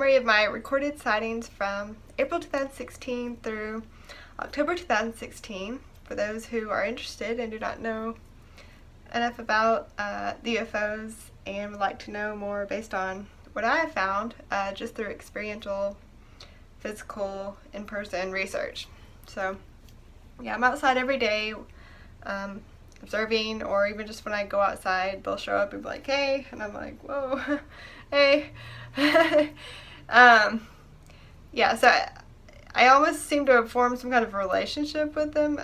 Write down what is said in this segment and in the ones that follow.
summary of my recorded sightings from April 2016 through October 2016 for those who are interested and do not know enough about the UFOs and would like to know more based on what I have found just through experiential, physical, in-person research. So yeah, I'm outside every day observing, or even just when I go outside they'll show up and be like, hey, and I'm like, whoa, hey. Yeah, so I almost seem to have formed some kind of relationship with them,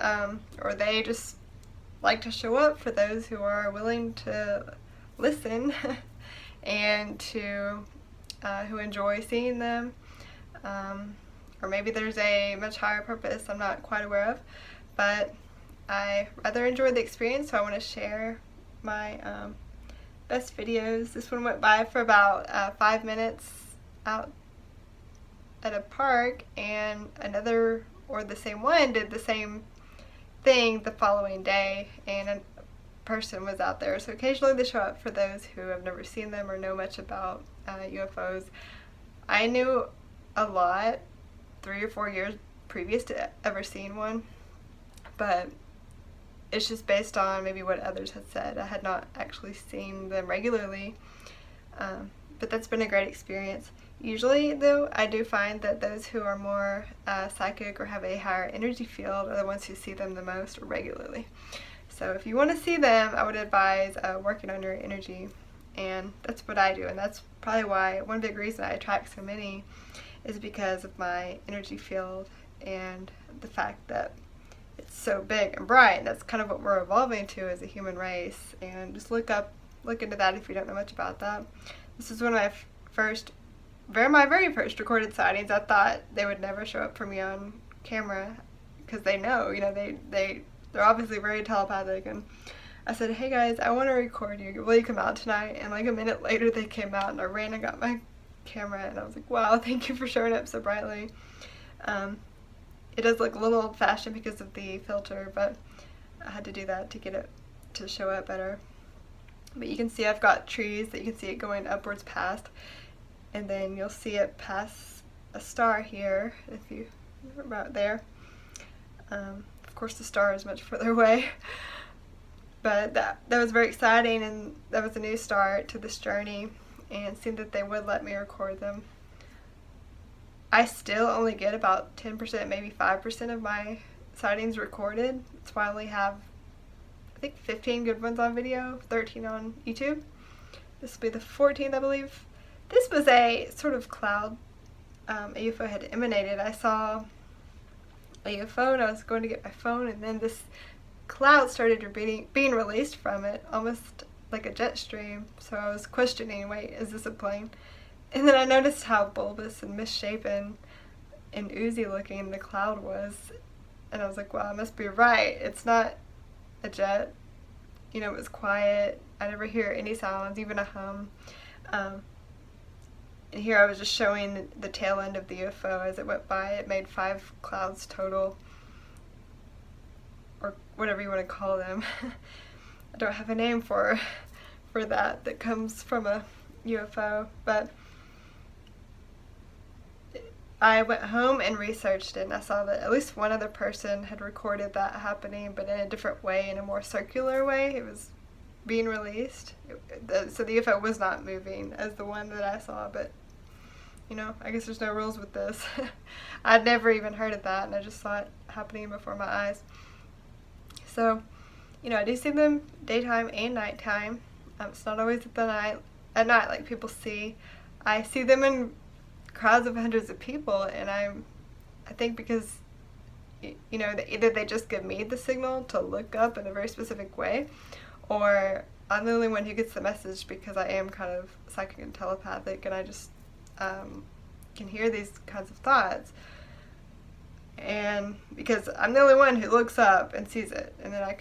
or they just like to show up for those who are willing to listen and to who enjoy seeing them, or maybe there's a much higher purpose I'm not quite aware of, but I rather enjoyed the experience, so I want to share my best videos. This one went by for about 5 minutes out at a park, and another, or the same one, did the same thing the following day, and a person was out there. So occasionally they show up for those who have never seen them or know much about UFOs. I knew a lot 3 or 4 years previous to ever seeing one, but it's just based on maybe what others had said. I had not actually seen them regularly, but that's been a great experience. Usually, though, I do find that those who are more psychic or have a higher energy field are the ones who see them the most regularly. So if you want to see them, I would advise working on your energy, and that's what I do, and that's probably why one big reason I attract so many is because of my energy field and the fact that it's so big and bright, and that's kind of what we're evolving to as a human race. And just look into that if you don't know much about that. This is one of my very first recorded sightings. I thought they would never show up for me on camera because they know, they're obviously very telepathic, and I said, hey guys, I want to record you. Will you come out tonight? And like a minute later they came out, and I ran and got my camera, and I was like, wow, thank you for showing up so brightly. It does look a little old-fashioned because of the filter, but I had to do that to get it to show up better. But you can see I've got trees that you can see it going upwards past, and then you'll see it pass a star here, if you're about there. Of course the star is much further away, but that was very exciting, and that was a new start to this journey, and it seemed that they would let me record them. I still only get about 10%, maybe 5% of my sightings recorded. That's why I only have, I think, 15 good ones on video, 13 on YouTube. This will be the 14th, I believe. This was a sort of cloud a UFO had emanated. I saw a UFO and I was going to get my phone, and then this cloud started being released from it, almost like a jet stream. So I was questioning, wait, is this a plane? And then I noticed how bulbous and misshapen and oozy looking the cloud was, and I was like, wow, I must be right. It's not a jet. It was quiet. I never hear any sounds, even a hum. And here I was just showing the tail end of the UFO as it went by. It made 5 clouds total, or whatever you want to call them. I don't have a name for that comes from a UFO, but I went home and researched it, and I saw that at least one other person had recorded that happening, but in a different way, in a more circular way. It was being released. So the UFO was not moving as the one that I saw, but I guess there's no rules with this. I'd never even heard of that, and I just saw it happening before my eyes. So, I do see them daytime and nighttime. It's not always at night like people see. I see them in crowds of hundreds of people, and I think because either they just give me the signal to look up in a very specific way, or I'm the only one who gets the message because I am kind of psychic and telepathic, and I just can hear these kinds of thoughts, and because I'm the only one who looks up and sees it. And then I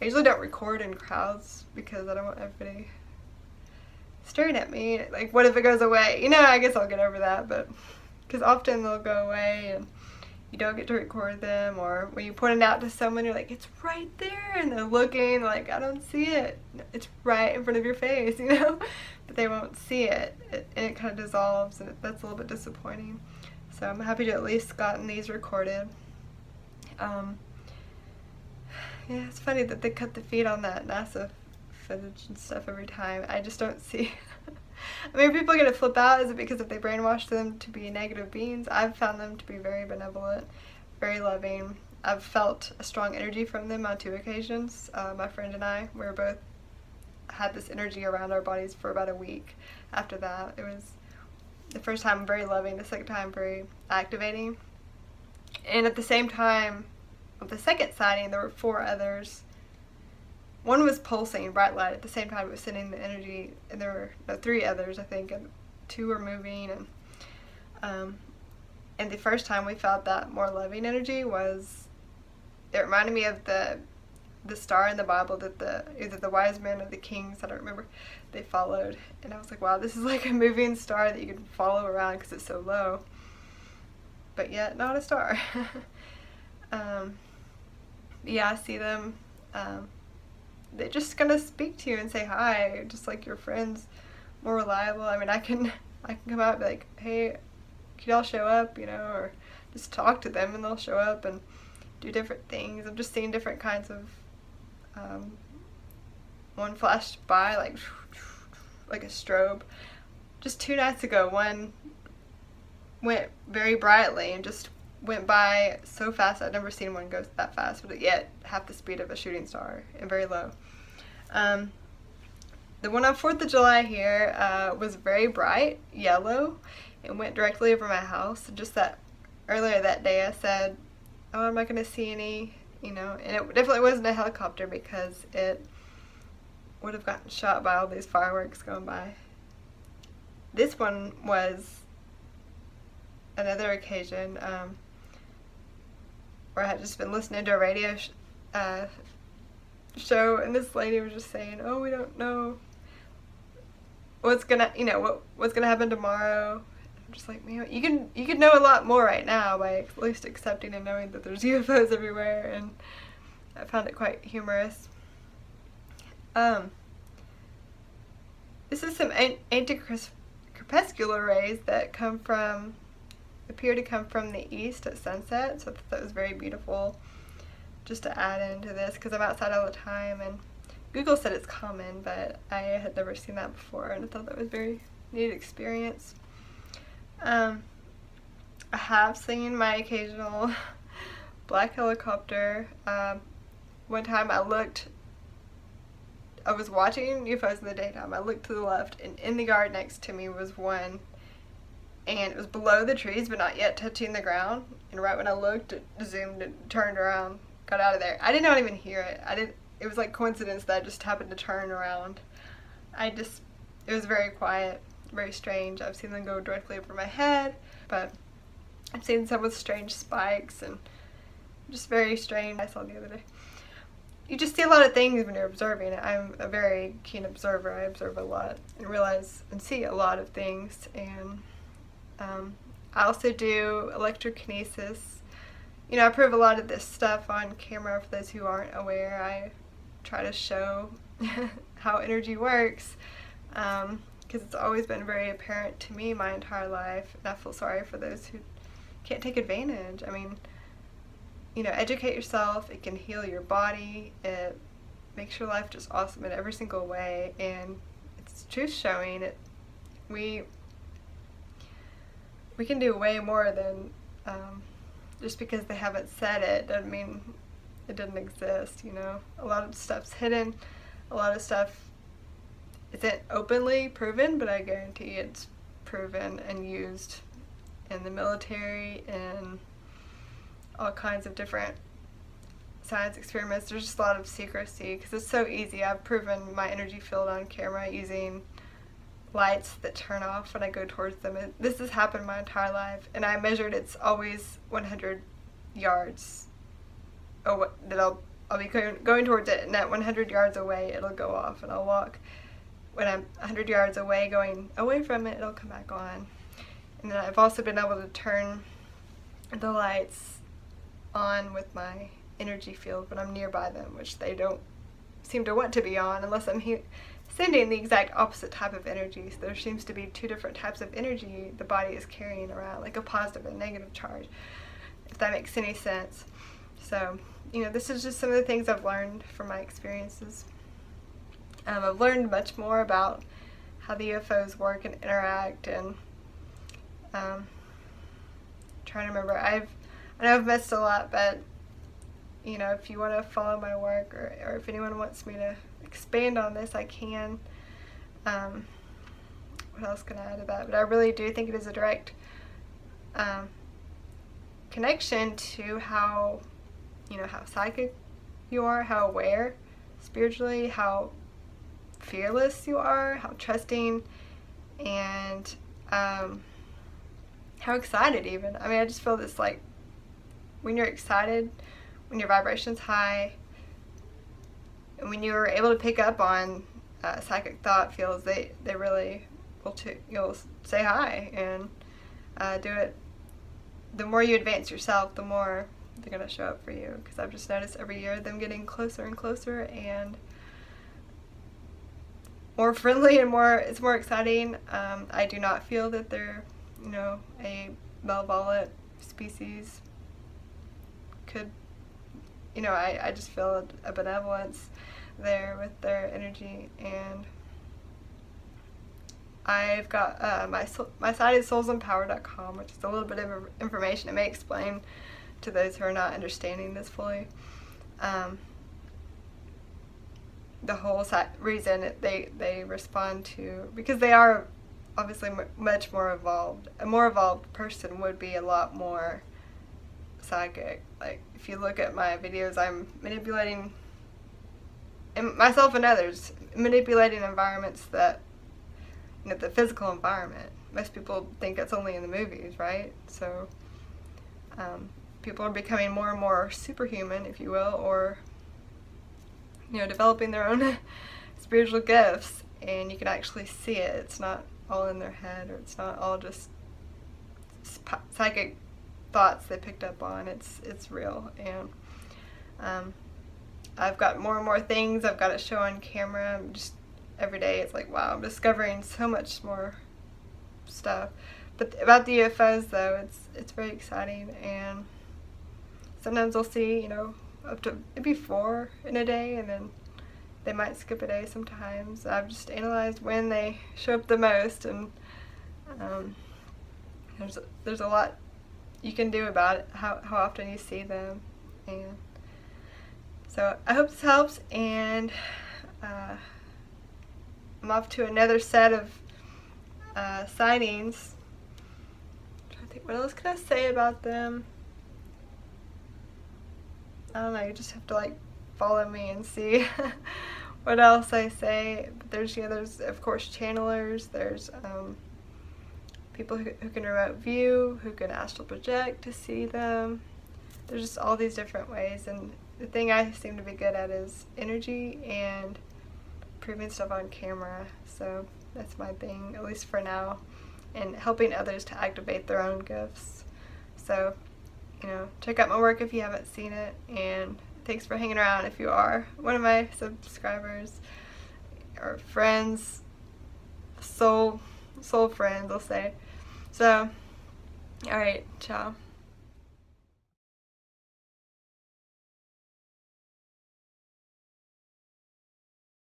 usually don't record in crowds because I don't want everybody staring at me. Like, what if it goes away? I guess I'll get over that, but because often they'll go away and you don't get to record them, or when you point it out to someone, you're like, it's right there, and they're looking like, I don't see it. It's right in front of your face, but they won't see it, and it kind of dissolves, and that's a little bit disappointing. So I'm happy to at least gotten these recorded. Yeah, it's funny that they cut the feed on that NASA footage and stuff every time. I just don't see. I mean, people are going to flip out. Is it because if they brainwash them to be negative beings? I've found them to be very benevolent, very loving. I've felt a strong energy from them on 2 occasions. My friend and I, we were both had this energy around our bodies for about a week after that. It was the first time very loving, the second time very activating. And at the same time, of the second sighting, there were 4 others. One was pulsing, bright light. At the same time, it was sending the energy, and there were 3 others, I think, and 2 were moving. And the first time we felt that more loving energy was, it reminded me of the star in the Bible that either the wise men or the kings, I don't remember, they followed. And I was like, wow, this is like a moving star that you can follow around because it's so low, but yet not a star. Yeah, I see them. They're just gonna speak to you and say hi, just like your friends, more reliable. I mean, I can come out and be like, hey, can y'all show up, you know, or just talk to them and they'll show up and do different things. I've just seen different kinds of, one flashed by like a strobe. Just 2 nights ago, one went very brightly and just went by so fast. I'd never seen one go that fast, but yet half the speed of a shooting star and very low. The one on 4th of July here was very bright yellow and went directly over my house. And just that earlier that day I said, oh, I'm not going to see any, you know, and it definitely wasn't a helicopter because it would have gotten shot by all these fireworks going by. This one was another occasion where I had just been listening to a radio show, and this lady was just saying, oh, we don't know what's gonna, you know, what's gonna happen tomorrow. I'm just like, man, you can know a lot more right now by at least accepting and knowing that there's UFOs everywhere, and I found it quite humorous. This is some anti-crepuscular rays that appear to come from the east at sunset, so I thought that was very beautiful just to add into this because I'm outside all the time, and Google said it's common, but I had never seen that before, and I thought that was a very neat experience. I have seen my occasional black helicopter. One time I was watching UFOs in the daytime. I looked to the left, and in the yard next to me was one, and it was below the trees but not yet touching the ground, and right when I looked, it zoomed and turned around, got out of there. I did not even hear it. It was like coincidence that I just happened to turn around. It was very quiet, very strange. I've seen them go directly over my head, but I've seen some with strange spikes and just very strange. I saw the other day. You just see a lot of things when you're observing. I'm a very keen observer. I observe a lot and realize and see a lot of things. And I also do electrokinesis. You know, I prove a lot of this stuff on camera for those who aren't aware. I try to show how energy works because it's always been very apparent to me my entire life, and I feel sorry for those who can't take advantage. I mean, you know, educate yourself. It can heal your body. It makes your life just awesome in every single way, and it's truth showing. We can do way more than just because they haven't said it doesn't mean it doesn't exist, you know. A lot of stuff's hidden. A lot of stuff isn't openly proven, but I guarantee it's proven and used in the military and all kinds of different science experiments. There's just a lot of secrecy because it's so easy. I've proven my energy field on camera using lights that turn off when I go towards them. And this has happened my entire life, and I measured it's always 100 yards that I'll be going towards it, and at 100 yards away it'll go off, and I'll walk. When I'm 100 yards away going away from it, it'll come back on. And then I've also been able to turn the lights on with my energy field when I'm nearby them, which they don't seem to want to be on unless I'm sending the exact opposite type of energy. So there seems to be two different types of energy the body is carrying around, like a positive and negative charge, if that makes any sense. So, you know, this is just some of the things I've learned from my experiences. I've learned much more about how the UFOs work and interact, and trying to remember. I know I've missed a lot, but you know, if you want to follow my work, or if anyone wants me to expand on this, I can. What else can I add to that? But I really do think it is a direct connection to how, you know, how psychic you are, how aware spiritually, how fearless you are, how trusting, and how excited even. I mean, I just feel this, like, when you're excited, when your vibration's high, and when you're able to pick up on psychic thought fields, they really will, you'll say hi and do it. The more you advance yourself, the more they're going to show up for you, because I've just noticed every year them getting closer and closer and more friendly, and it's more exciting. I do not feel that they're, you know, a malevolent species. Could, you know, I just feel a benevolence there with their energy. And I've got my site is soulsempower.com, which is a little bit of information. It may explain to those who are not understanding this fully the whole reason they respond to, because they are obviously much more evolved. A more evolved person would be a lot more psychic. Like, if you look at my videos, I'm manipulating, and myself and others, manipulating environments that, you know, the physical environment. Most people think that's only in the movies, right? So people are becoming more and more superhuman, if you will, or, you know, developing their own spiritual gifts, and you can actually see it. It's not all in their head, or it's not all just psychic thoughts they picked up on. It's real. And I've got more and more things I've got to show on camera. Just every day it's like, wow, I'm discovering so much more stuff. But about the UFOs, though, it's very exciting, and sometimes I'll see, you know, up to maybe 4 in a day, and then they might skip a day sometimes. I've just analyzed when they show up the most, and there's a lot you can do about it, how often you see them. And so I hope this helps, and I'm off to another set of sightings. I'm trying to think, what else can I say about them? I don't know, you just have to, like, follow me and see what else I say. But there's, you know, there's of course channelers, there's people who can remote view, who can astral project to see them. There's just all these different ways, and the thing I seem to be good at is energy and proving stuff on camera. So that's my thing, at least for now, and helping others to activate their own gifts. So, you know, check out my work if you haven't seen it, and thanks for hanging around if you are one of my subscribers or friends, soul friends, I'll say. So, alright, ciao.